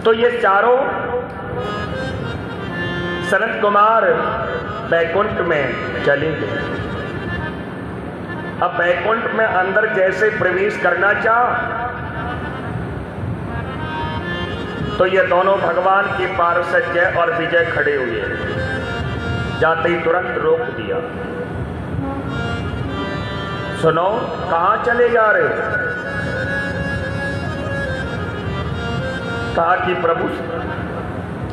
तो ये चारों सनत कुमार बैकुंठ में चले गए। अब बैकुंठ में अंदर जैसे प्रवेश करना चाहा तो ये दोनों भगवान के पार्षद जय और विजय खड़े हुए, जाते ही तुरंत रोक दिया। सुनो, कहां चले जा रहे हो? कहा कि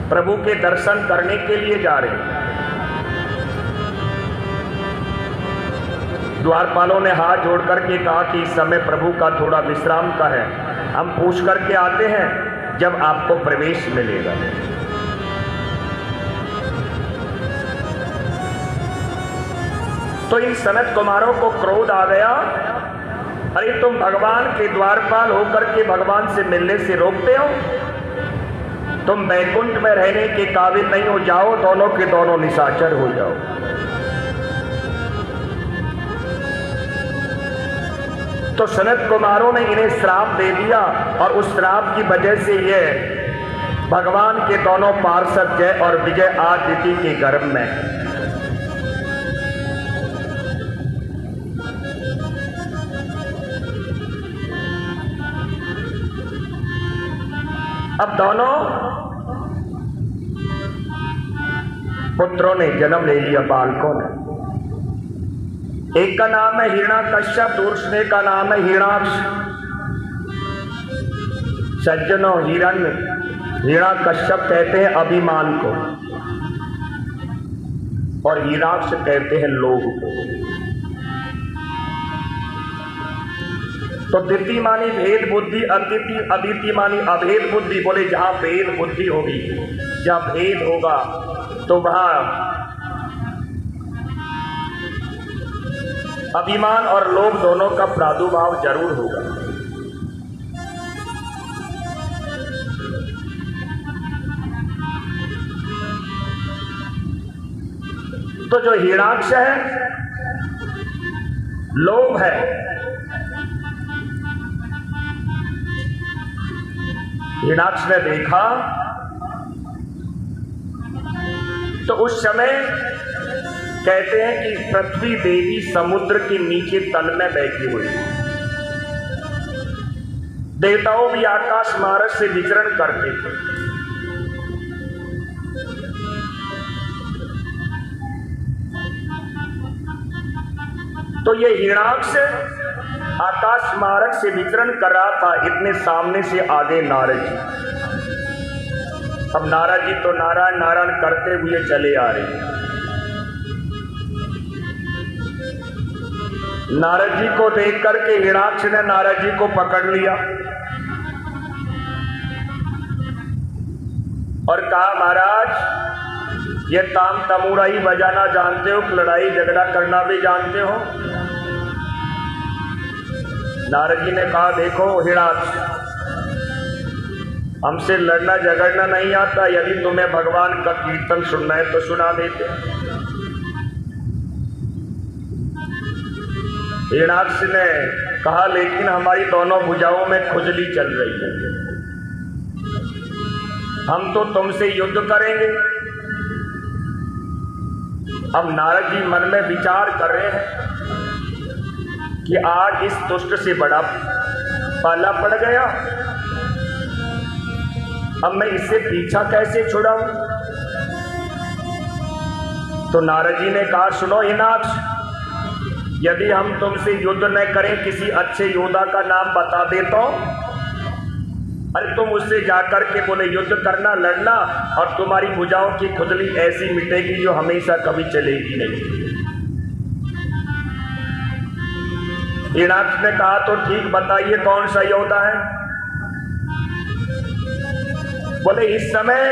प्रभु के दर्शन करने के लिए जा रहे हैं। द्वारपालों ने हाथ जोड़ करके कहा कि इस समय प्रभु का थोड़ा विश्राम का है, हम पूछ करके आते हैं जब आपको प्रवेश मिलेगा। तो इन सनत कुमारों को क्रोध आ गया, अरे तुम भगवान के द्वारपाल होकर के भगवान से मिलने से रोकते हो, तुम बैकुंठ में रहने के काबिल नहीं हो, जाओ दोनों के दोनों निशाचर हो जाओ। तो सनत कुमारों ने इन्हें श्राप दे दिया और उस श्राप की वजह से ये भगवान के दोनों पार्षद जय और विजय आदिति के गर्भ में। अब दोनों पुत्रों ने जन्म ले लिया, बालकों ने। एक का नाम है हिरण्याकश्यप, दूसरे का नाम है हिरण्याक्ष। सज्जनों, हिरण्याकश्यप कहते हैं अभिमान को और हिरण्याक्ष कहते हैं लोभ को। तो द्वितीय मानी भेद बुद्धि, अद्वितीय मानी अभेद बुद्धि। बोले जहां भेद बुद्धि होगी, जहां भेद होगा तो वहां अभिमान और लोभ दोनों का प्रादुर्भाव जरूर होगा। तो जो हिरण्याक्ष है, लोभ है, हिरण्याक्ष ने देखा तो उस समय कहते हैं कि पृथ्वी देवी समुद्र के नीचे तल में बैठी हुई, देवताओं भी आकाश मार्ग से विचरण करते थे। तो ये हिरण्याक्ष आकाश मार्ग से विचरण कर रहा था, इतने सामने से आगे नारद जी। अब नारद जी तो नारायण नारायण करते हुए चले आ रहे हैं। नारद जी को देख करके हिरण्याक्ष ने नारद जी को पकड़ लिया और कहा, महाराज ये ताम तमूरा ही बजाना जानते हो, लड़ाई झगड़ा करना भी जानते हो? नारद जी ने कहा, देखो हिरण्याक्ष, हमसे लड़ना झगड़ना नहीं आता, यदि तुम्हें भगवान का कीर्तन सुनना है तो सुना देते। हिरण्याक्ष ने कहा, लेकिन हमारी दोनों भुजाओं में खुजली चल रही है, हम तो तुमसे युद्ध करेंगे। अब नारद जी मन में विचार कर रहे हैं कि आज इस दुष्ट से बड़ा पाला पड़ गया, अब मैं इससे पीछा कैसे छुड़ाऊं? तो नारद जी ने कहा, सुनो हिरण्याक्ष, यदि हम तुमसे युद्ध न करें, किसी अच्छे योद्धा का नाम बता देता हूं, अरे तुम उससे जाकर के बोले युद्ध करना, लड़ना, और तुम्हारी भुजाओं की खुजली ऐसी मिटेगी जो हमेशा कभी चलेगी नहीं। हिरण्याक्ष ने कहा, तो ठीक, बताइए कौन सा योद्धा है? बोले इस समय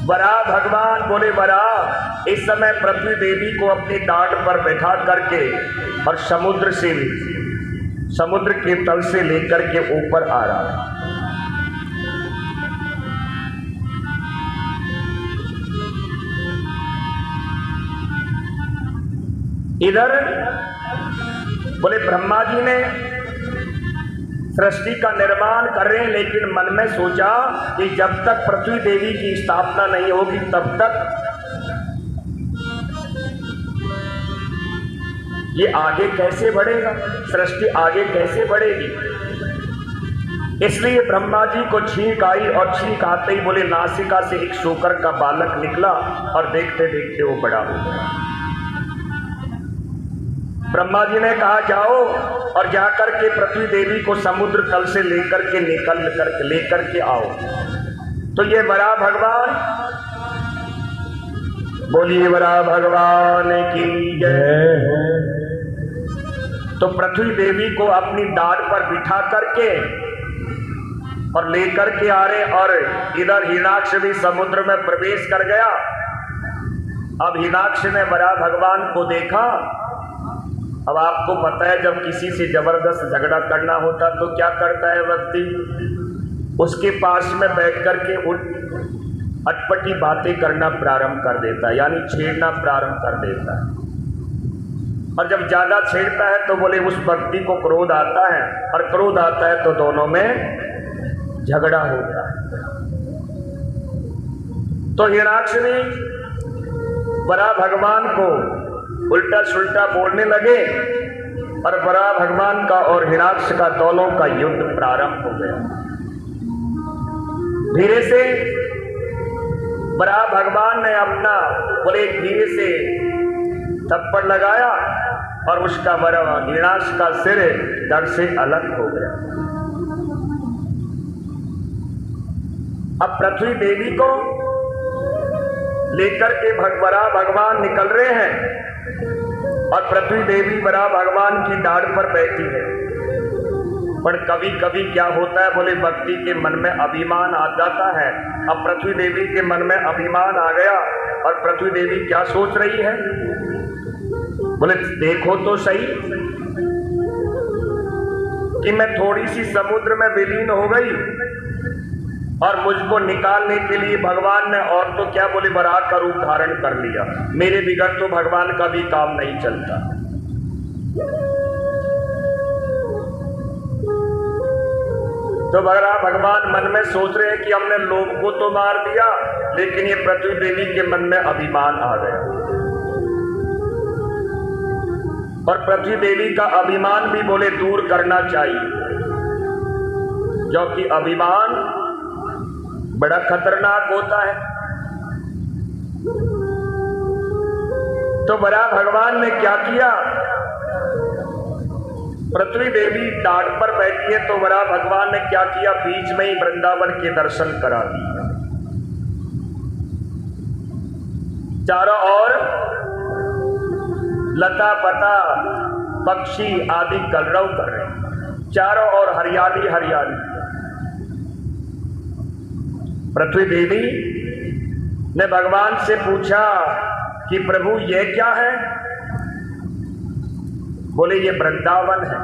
वराह भगवान, बोले वराह इस समय पृथ्वी देवी को अपनी डांट पर बैठा करके और समुद्र के तल से लेकर के ऊपर आ रहा है। इधर बोले ब्रह्मा जी ने सृष्टि का निर्माण कर रहे हैं, लेकिन मन में सोचा कि जब तक पृथ्वी देवी की स्थापना नहीं होगी तब तक ये आगे कैसे बढ़ेगा, सृष्टि आगे कैसे बढ़ेगी। इसलिए ब्रह्मा जी को छींक आई और छींक आते ही बोले नासिका से एक शूकर का बालक निकला और देखते देखते वो बड़ा हो गया। ब्रह्मा जी ने कहा जाओ और जाकर के पृथ्वी देवी को समुद्र तल से लेकर के आओ। तो ये बड़ा भगवान, बोलिए बड़ा भगवान की जय। तो पृथ्वी देवी को अपनी डाढ़ पर बिठा करके और लेकर के आ रहे, और इधर हिरणाक्ष भी समुद्र में प्रवेश कर गया। अब हिरणाक्ष ने बड़ा भगवान को देखा। अब आपको पता है जब किसी से जबरदस्त झगड़ा करना होता तो क्या करता है व्यक्ति, उसके पास में बैठ करके अटपटी बातें करना प्रारंभ कर देता है, यानी छेड़ना प्रारंभ कर देता है। और जब ज्यादा छेड़ता है तो बोले उस व्यक्ति को क्रोध आता है, और क्रोध आता है तो दोनों में झगड़ा होता है। तो हिरणाक्ष ने बड़ा भगवान को उल्टा सुल्टा बोलने लगे, और बड़ा भगवान का और हिरणाक्ष का दोनों का युद्ध प्रारंभ हो गया। धीरे से बड़ा भगवान ने अपना बोले धीरे से थप्पड़ लगाया, और उसका बड़ा हिरणाक्ष का सिर धड़ से अलग हो गया। अब पृथ्वी देवी को लेकर के बड़ा भगवान निकल रहे हैं, और पृथ्वी देवी बड़ा भगवान की डाढ़ पर बैठी है। पर कभी कभी क्या होता है, बोले भक्ति के मन में अभिमान आ जाता है। अब पृथ्वी देवी के मन में अभिमान आ गया, और पृथ्वी देवी क्या सोच रही है, बोले देखो तो सही कि मैं थोड़ी सी समुद्र में विलीन हो गई, और मुझको निकालने के लिए भगवान ने और तो क्या बोले बराह का रूप धारण कर लिया। मेरे बिगड़ तो भगवान का भी काम नहीं चलता। तो बड़ा भगवान मन में सोच रहे हैं कि हमने लोभ को तो मार दिया, लेकिन ये पृथ्वी देवी के मन में अभिमान आ गया। और पृथ्वी देवी का अभिमान भी बोले दूर करना चाहिए, क्योंकि अभिमान बड़ा खतरनाक होता है। तो बड़ा भगवान ने क्या किया, पृथ्वी देवी डाढ़ पर बैठी है, तो बड़ा भगवान ने क्या किया, बीच में ही वृंदावन के दर्शन करा दिए। चारों ओर लता पता पक्षी आदि कलरव कर रहे, चारों ओर हरियाली हरियाली। पृथ्वी देवी ने भगवान से पूछा कि प्रभु ये क्या है, बोले ये वृंदावन है,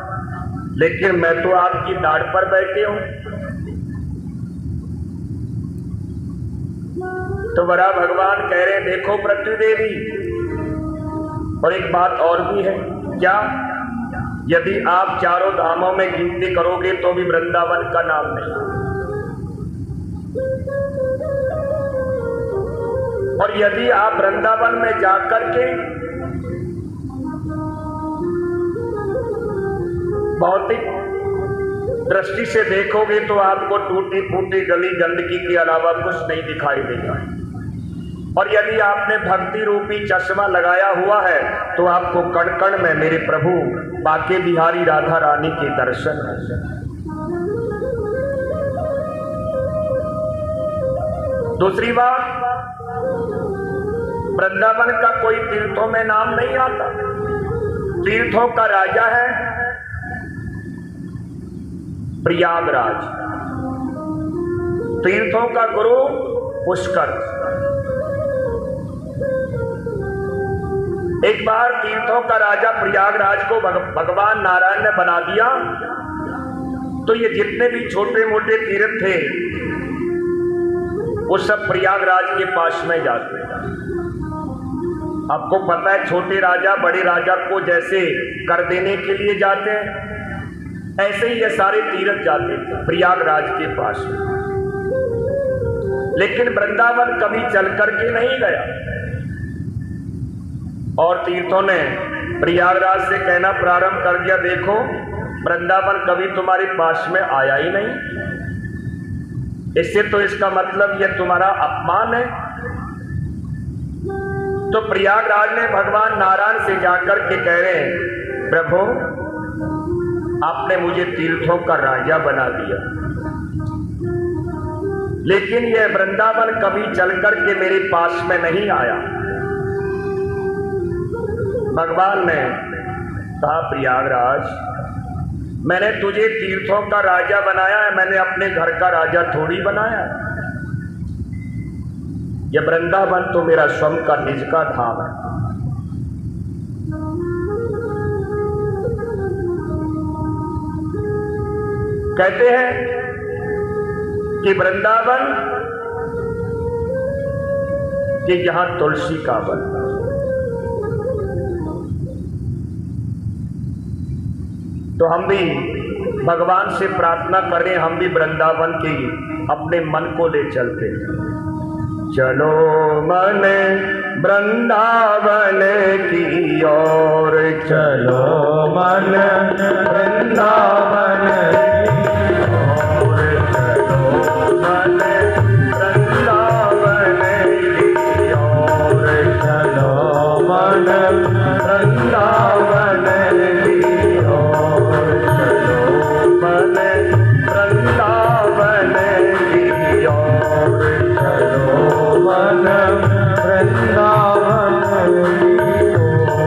लेकिन मैं तो आपकी डाढ़ पर बैठे हूं। तो बड़ा भगवान कह रहे देखो पृथ्वी देवी, और एक बात और भी है, क्या, यदि आप चारों धामों में गिनती करोगे तो भी वृंदावन का नाम नहीं, और यदि आप वृंदावन में जाकर के भौतिक दृष्टि से देखोगे तो आपको टूटी फूटी गली गंदगी के अलावा कुछ नहीं दिखाई देगा। और यदि आपने भक्ति रूपी चश्मा लगाया हुआ है तो आपको कण कण में मेरे प्रभु बाके बिहारी राधा रानी के दर्शन है। दूसरी बात, वृंदावन का कोई तीर्थों में नाम नहीं आता। तीर्थों का राजा है प्रयागराज, तीर्थों का गुरु पुष्कर। एक बार तीर्थों का राजा प्रयागराज को भगवान नारायण ने बना दिया, तो ये जितने भी छोटे मोटे तीर्थ थे वो सब प्रयागराज के पास में जाते हैं। आपको पता है छोटे राजा बड़े राजा को जैसे कर देने के लिए जाते हैं, ऐसे ही ये सारे तीर्थ जाते थे प्रयागराज के पास में, लेकिन वृंदावन कभी चल करके नहीं गया। और तीर्थों ने प्रयागराज से कहना प्रारंभ कर दिया, देखो वृंदावन कभी तुम्हारे पास में आया ही नहीं, इससे तो इसका मतलब यह तुम्हारा अपमान है। तो प्रयागराज ने भगवान नारायण से जाकर के कह रहे हैं, प्रभु आपने मुझे तीर्थों का राजा बना दिया, लेकिन यह वृंदावन कभी चलकर के मेरे पास में नहीं आया। भगवान ने कहा, प्रयागराज मैंने तुझे तीर्थों का राजा बनाया है, मैंने अपने घर का राजा थोड़ी बनाया है। यह वृंदावन तो मेरा स्वयं का निज का धाम है। कहते हैं कि वृंदावन कि जहां तुलसी का वन, तो हम भी भगवान से प्रार्थना करें, हम भी वृंदावन की अपने मन को ले चलते। चलो मन वृंदावन की ओर, चलो मन वृंदावन की ओर, चलो मन वृंदावन की ओर, चलो मन वृंदावन की ओर, चलो मन वृंदावन की ओर, चलो मन वृंदावन की ओर।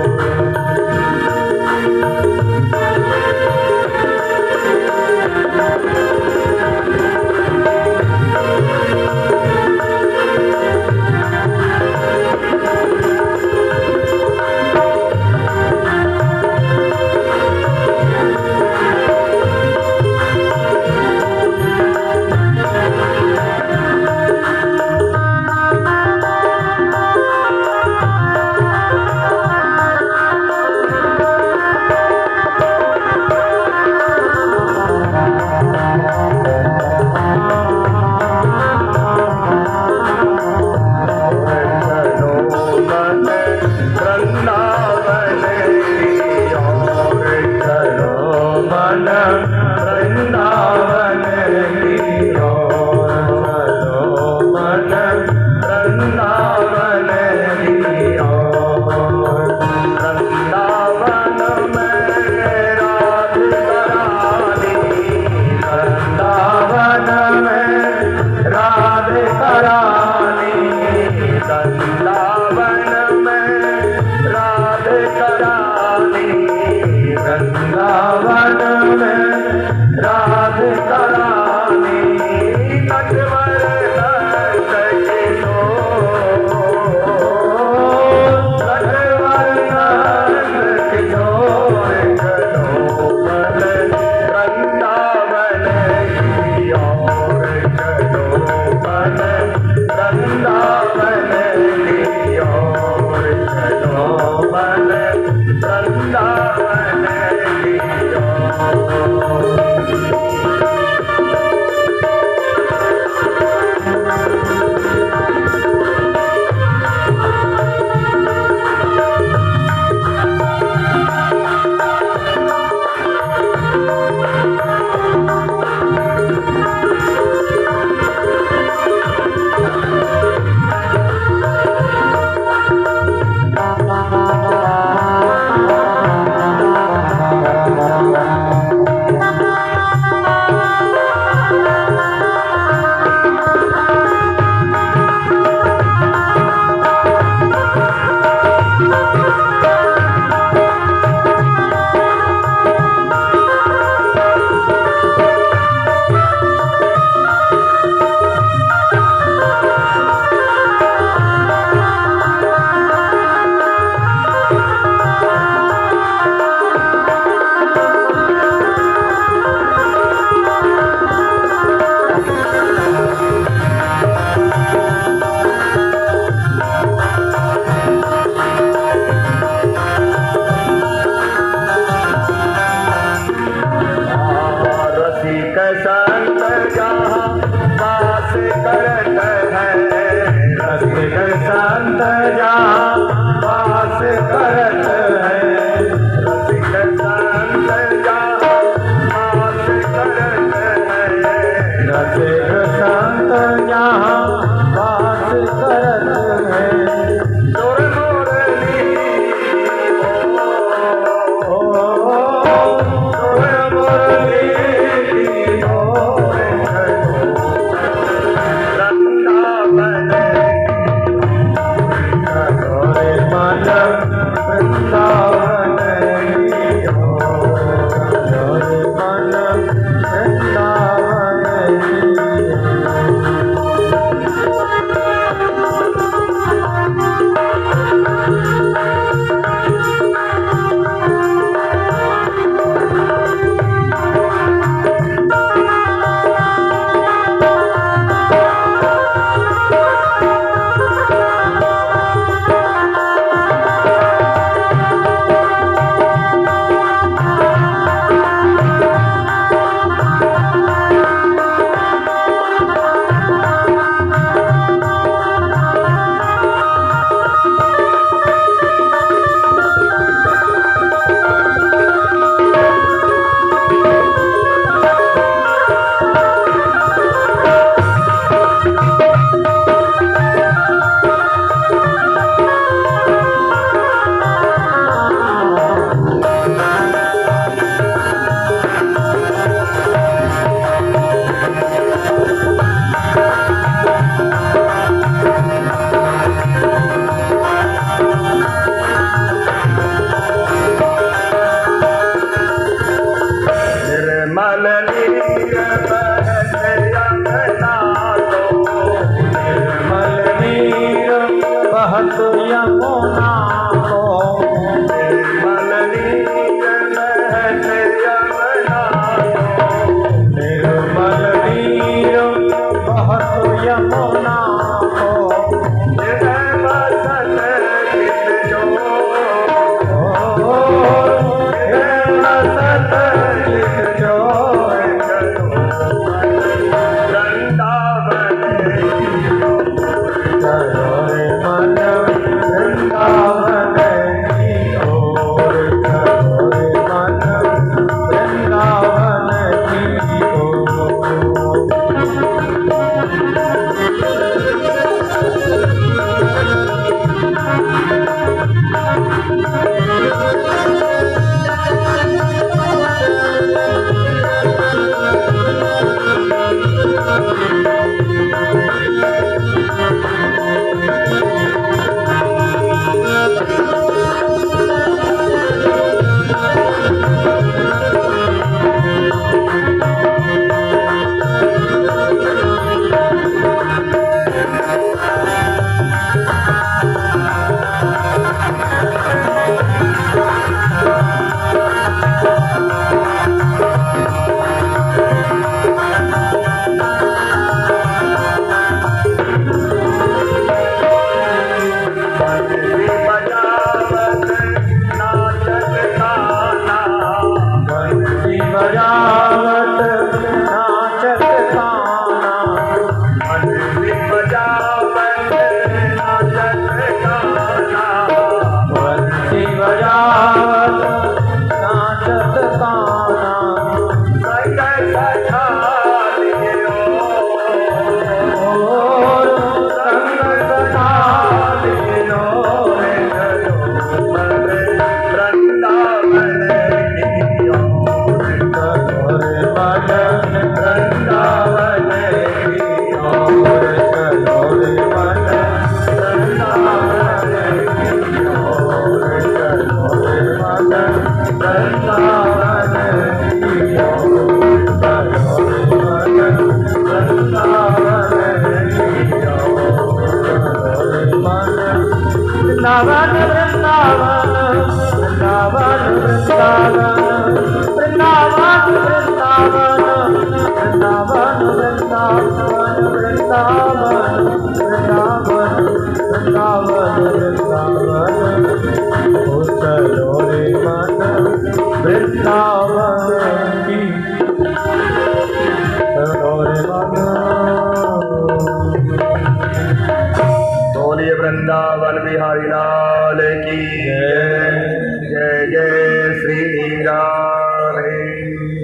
बोलिए वृंदावन बिहारी लाल की जय। जय जय श्री राधे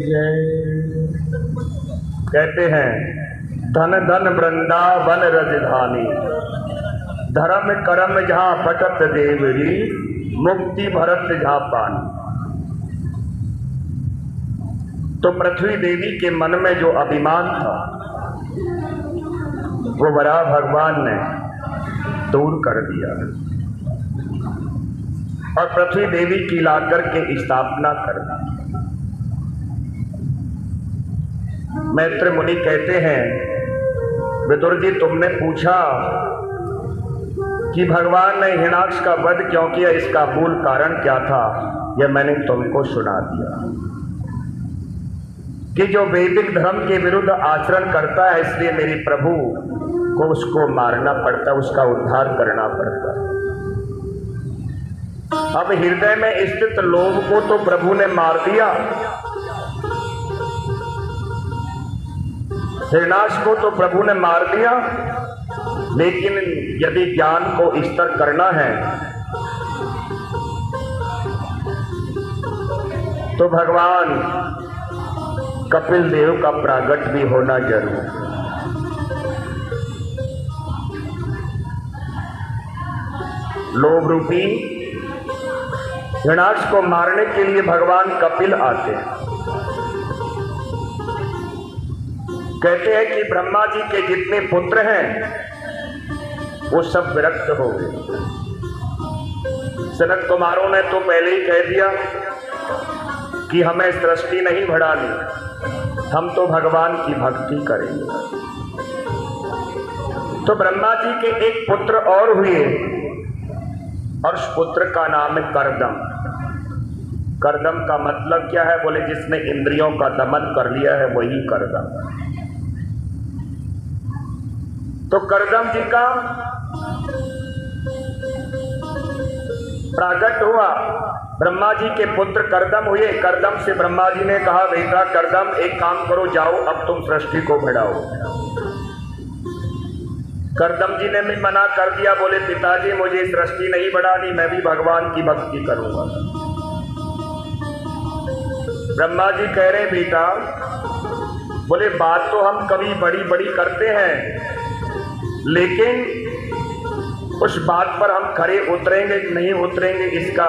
जय। कहते हैं धन धन वृंदावन रजधानी, धर्म कर्म जहाँ पटत देवरी, मुक्ति भरत जहाँ पानी। तो पृथ्वी देवी के मन में जो अभिमान था वो वराह भगवान ने दूर कर दिया और पृथ्वी देवी की लाकर के स्थापना कर दी। मैत्र मुनि कहते हैं, विदुर जी तुमने पूछा कि भगवान ने हिरण्याक्ष का वध क्यों किया, इसका मूल कारण क्या था, यह मैंने तुमको सुना दिया कि जो वैदिक धर्म के विरुद्ध आचरण करता है, इसलिए मेरे प्रभु को उसको मारना पड़ता, उसका उद्धार करना पड़ता। अब हृदय में स्थित लोभ को तो प्रभु ने मार दिया, हिरण्याक्ष को तो प्रभु ने मार दिया, लेकिन यदि ज्ञान को स्तर करना है तो भगवान कपिल देव का प्रागट भी होना जरूर है। लोभ रूपी हिरण्याक्ष को मारने के लिए भगवान कपिल आते हैं। कहते हैं कि ब्रह्मा जी के जितने पुत्र हैं वो सब विरक्त हो गए। सनत कुमारों ने तो पहले ही कह दिया कि हमें सृष्टि नहीं बढ़ानी, हम तो भगवान की भक्ति करेंगे। तो ब्रह्मा जी के एक पुत्र और हुए और उस पुत्र का नाम है करदम। करदम का मतलब क्या है, बोले जिसने इंद्रियों का दमन कर लिया है वही करदम। तो करदम जी का प्रागट हुआ, ब्रह्मा जी के पुत्र करदम हुए। करदम से ब्रह्मा जी ने कहा, बेटा करदम एक काम करो, जाओ अब तुम सृष्टि को बढ़ाओ। करदम जी ने भी मना कर दिया, बोले पिताजी मुझे सृष्टि नहीं बढ़ानी, मैं भी भगवान की भक्ति करूंगा। ब्रह्मा जी कह रहे बेटा, बोले बात तो हम कभी बड़ी बड़ी करते हैं, लेकिन उस बात पर हम खरे उतरेंगे कि नहीं उतरेंगे इसका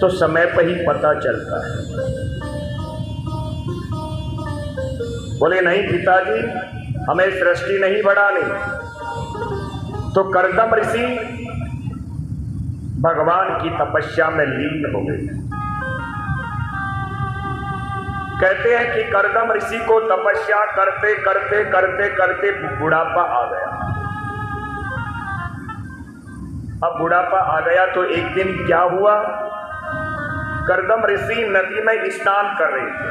तो समय पर ही पता चलता है। बोले नहीं पिताजी हमें सृष्टि नहीं बढ़ानी। तो करदम ऋषि भगवान की तपस्या में लीन हो गए। कहते हैं कि करदम ऋषि को तपस्या करते करते करते करते बुढ़ापा आ गया। अब बुढ़ापा आ गया तो एक दिन क्या हुआ, करदम ऋषि नदी में स्नान कर रहे थे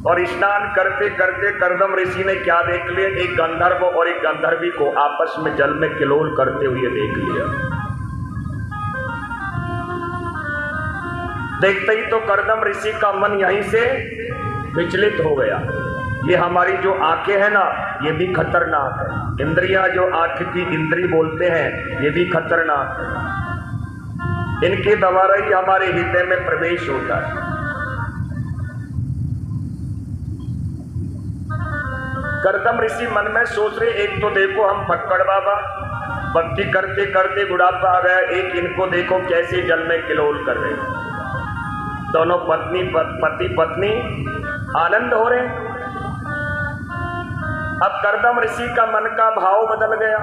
और स्नान करते करते करदम ऋषि ने क्या देख लिया, एक गंधर्व और एक गंधर्वी को आपस में जल में किलोल करते हुए देख लिया। देखते ही तो करदम ऋषि का मन यहीं से विचलित हो गया। ये हमारी जो आंखें हैं ना, ये भी खतरनाक है। इंद्रियां जो आंख की इंद्री बोलते हैं, ये भी खतरनाक है। इनके द्वारा ही हमारे हृदय में प्रवेश होता है। करदम ऋषि मन में सोच रहे, एक तो देखो हम फक्कड़ बाबा भक्ति करते करते बुढ़ापा आ गया, एक इनको देखो कैसे जल में किलोल कर रहे। दोनों पति पत्नी आनंद हो रहे। अब करदम ऋषि का मन का भाव बदल गया।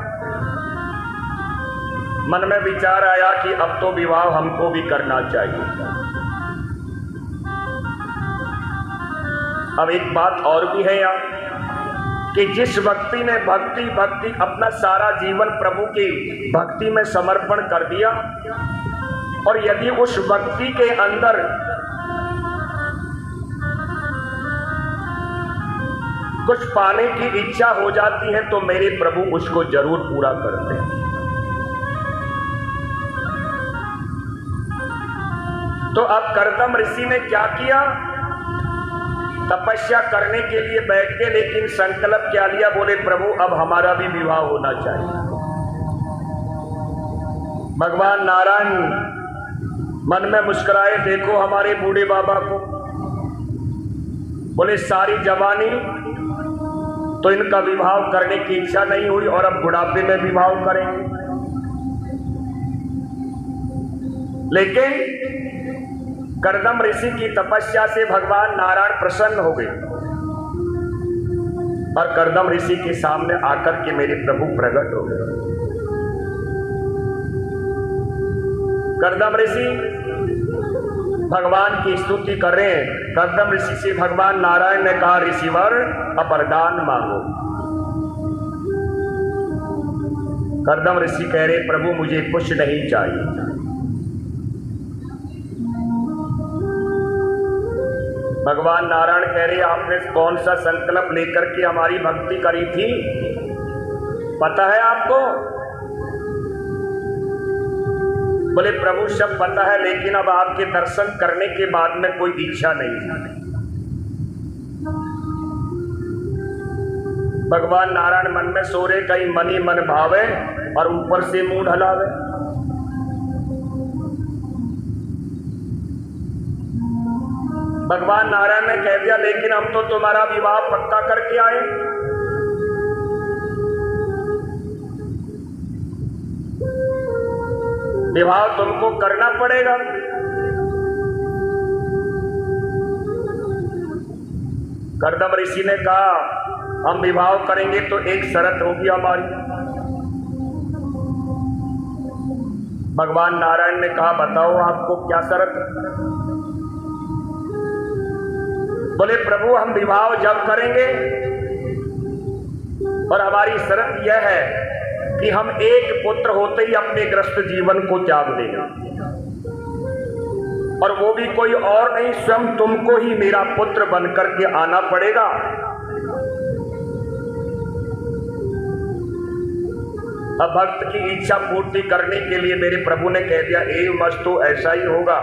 मन में विचार आया कि अब तो विवाह हमको भी करना चाहिए। अब एक बात और भी है यहाँ कि जिस व्यक्ति ने भक्ति अपना सारा जीवन प्रभु की भक्ति में समर्पण कर दिया, और यदि उस व्यक्ति के अंदर कुछ पाने की इच्छा हो जाती है तो मेरे प्रभु उसको जरूर पूरा करते हैं। तो अब कर्दम ऋषि ने क्या किया? तपस्या करने के लिए बैठ गए, लेकिन संकल्प क्या लिया? बोले प्रभु अब हमारा भी विवाह होना चाहिए। भगवान नारायण मन में मुस्कुराए, देखो हमारे बूढ़े बाबा को। बोले सारी जवानी तो इनका विवाह करने की इच्छा नहीं हुई और अब बुढ़ापे में विवाह करेंगे। लेकिन कर्दम ऋषि की तपस्या से भगवान नारायण प्रसन्न हो गए और कर्दम ऋषि के सामने आकर के मेरे प्रभु प्रकट हो गए। कर्दम ऋषि भगवान की स्तुति कर रहे हैं। कर्दम ऋषि से भगवान नारायण ने कहा, ऋषिवर अब वरदान मांगो। कर्दम ऋषि कह रहे, प्रभु मुझे कुछ नहीं चाहिए। भगवान नारायण कह रहे, आपने कौन सा संकल्प लेकर के हमारी भक्ति करी थी, पता है आपको? बोले प्रभु सब पता है, लेकिन अब आपके दर्शन करने के बाद में कोई इच्छा नहीं। भगवान नारायण मन में सो रहे, कहीं मनी मन भावे और ऊपर से मुंह ढलावे। भगवान नारायण ने कह दिया, लेकिन हम तो तुम्हारा विवाह पक्का करके आए। विवाह तुमको करना पड़ेगा। कर्दम ऋषि ने कहा, हम विवाह करेंगे तो एक शर्त होगी हमारी। भगवान नारायण ने कहा, बताओ आपको क्या शर्त? बोले प्रभु हम विवाह जब करेंगे और हमारी शर्त यह है कि हम एक पुत्र होते ही अपने ग्रस्त जीवन को त्याग देंगे, और वो भी कोई और नहीं, स्वयं तुमको ही मेरा पुत्र बनकर के आना पड़ेगा। अब भक्त की इच्छा पूर्ति करने के लिए मेरे प्रभु ने कह दिया, एवं मस्तु, ऐसा ही होगा।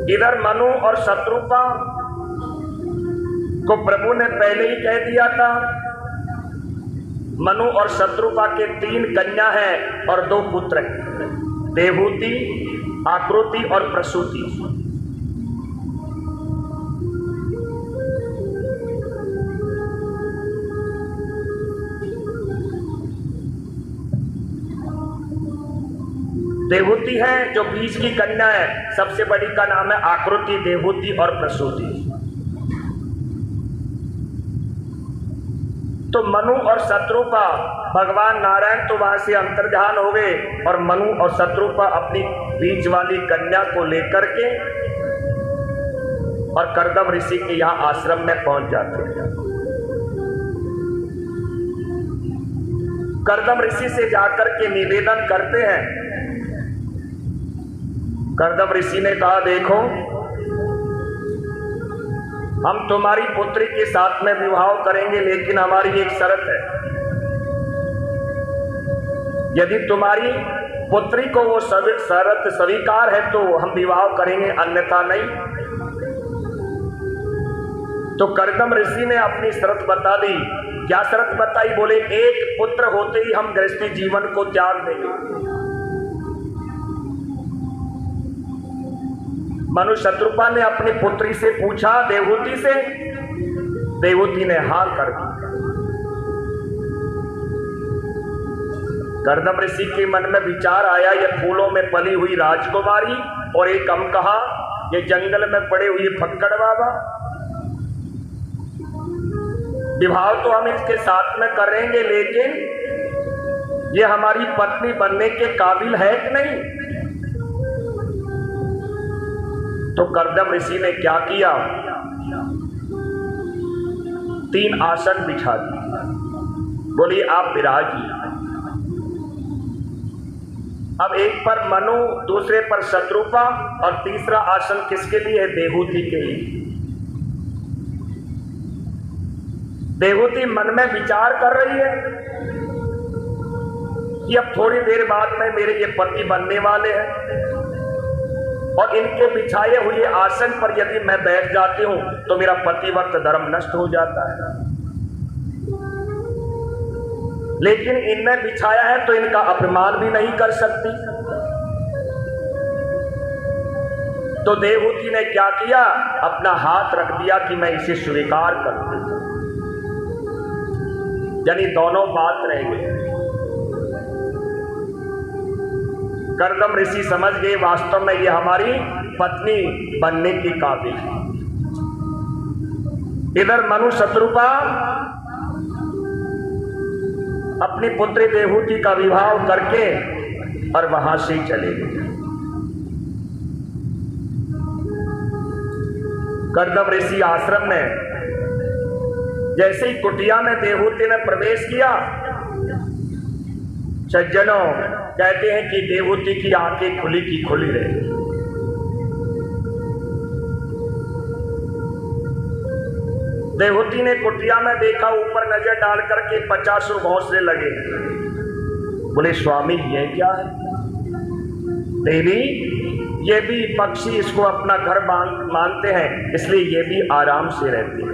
इधर मनु और शत्रुपा को प्रभु ने पहले ही कह दिया था। मनु और शत्रुपा के 3 कन्या हैं और 2 पुत्र हैं, देवहूति, आकृति और प्रसूति। देवहूति है जो बीच की कन्या है, सबसे बड़ी का नाम है आकृति, देवहूति और प्रसूति। तो मनु और शत्रुपा, भगवान नारायण तो वहां से अंतर्ध्यान हो गए और मनु और शत्रुपा अपनी बीच वाली कन्या को लेकर के और कर्दम ऋषि के यहाँ आश्रम में पहुंच जाते हैं। कर्दम ऋषि से जाकर के निवेदन करते हैं। कर्दम ऋषि ने कहा, देखो हम तुम्हारी पुत्री के साथ में विवाह करेंगे, लेकिन हमारी एक शर्त है। यदि तुम्हारी पुत्री को वो शर्त स्वीकार है तो हम विवाह करेंगे, अन्यथा नहीं। तो कर्दम ऋषि ने अपनी शर्त बता दी। क्या शर्त बताई? बोले एक पुत्र होते ही हम गृहस्थी जीवन को त्याग देंगे। मनु शत्रुपा ने अपनी पुत्री से पूछा, देवहूति से। देवहूति ने हाँ कर दी। कर्दम ऋषि के मन में विचार आया, ये फूलों में पली हुई राजकुमारी और एक हम कहा ये जंगल में पड़े हुए फक्कड़ बाबा। विवाह तो हम इसके साथ में करेंगे, लेकिन ये हमारी पत्नी बनने के काबिल है कि नहीं? तो कर्दम ऋषि ने क्या किया? 3 आसन बिछा दिए। बोलिए आप विराजिए। अब एक पर मनु, दूसरे पर शत्रुपा और तीसरा आसन किसके लिए है? देवहूति के लिए। देवहूति मन में विचार कर रही है कि अब थोड़ी देर बाद में मेरे ये पति बनने वाले हैं और इनके बिछाए हुए आसन पर यदि मैं बैठ जाती हूं तो मेरा पतिव्रत धर्म नष्ट हो जाता है, लेकिन इनने बिछाया है तो इनका अपमान भी नहीं कर सकती। तो देवहूति ने क्या किया? अपना हाथ रख दिया कि मैं इसे स्वीकार करती हूं। यानी दोनों बात रह गए। कर्दम ऋषि समझ गए वास्तव में ये हमारी पत्नी बनने की काबिल है। इधर मनु शत्रुपा अपनी पुत्री देवहूति का विवाह करके और वहां से चले गए। कर्दम ऋषि आश्रम में जैसे ही कुटिया में देवहूति ने प्रवेश किया, सज्जनों कहते हैं कि देवहूति की आंखें खुली की खुली रही। देवहूति ने कुटिया में देखा, ऊपर नजर डाल करके 50 घोंसले लगे। बोले स्वामी ये क्या है? देवी ये भी पक्षी इसको अपना घर मानते हैं, इसलिए ये भी आराम से रहते हैं।